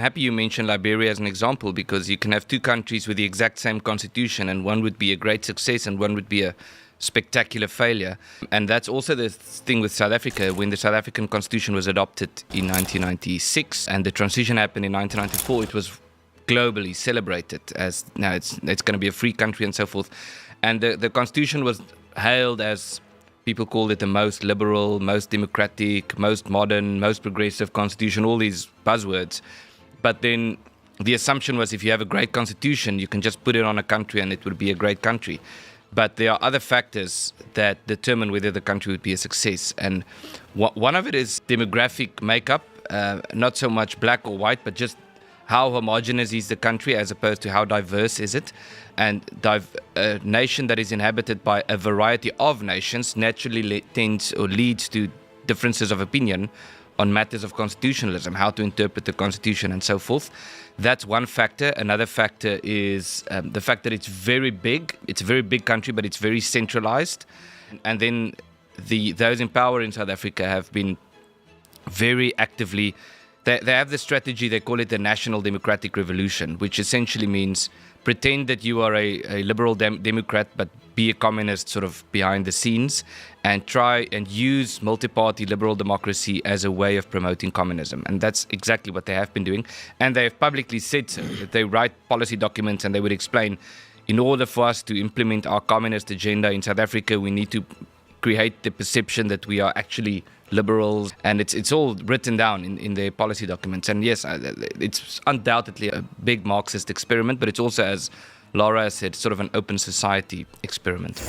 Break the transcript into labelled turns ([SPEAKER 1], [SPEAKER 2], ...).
[SPEAKER 1] happy you mentioned Liberia as an example, because you can have two countries with the exact same constitution, and one would be a great success and one would be a spectacular failure. And that's also the thing with South Africa. When the South African constitution was adopted in 1996 and the transition happened in 1994, it was globally celebrated as now it's going to be a free country and so forth. And the constitution was hailed as, people called it the most liberal, most democratic, most modern, most progressive constitution, all these buzzwords. But then the assumption was, if you have a great constitution, you can just put it on a country and it would be a great country. But there are other factors that determine whether the country would be a success. And one of it is demographic makeup, not so much black or white, but just how homogeneous is the country as opposed to how diverse is it. And a nation that is inhabited by a variety of nations naturally tends or leads to differences of opinion on matters of constitutionalism, how to interpret the constitution and so forth. That's one factor. Another factor is the fact that it's very big. It's a very big country, but it's very centralized. And then those in power in South Africa have been very actively, they have the strategy, they call it the National Democratic Revolution, which essentially means pretend that you are a liberal Democrat, but be a communist sort of behind the scenes, and try and use multi-party liberal democracy as a way of promoting communism. And that's exactly what they have been doing. And they have publicly said so, that they write policy documents and they would explain, in order for us to implement our communist agenda in South Africa, we need to create the perception that we are actually liberals, and it's all written down in their policy documents. And yes, it's undoubtedly a big Marxist experiment, but it's also, as Laura said, sort of an open society experiment.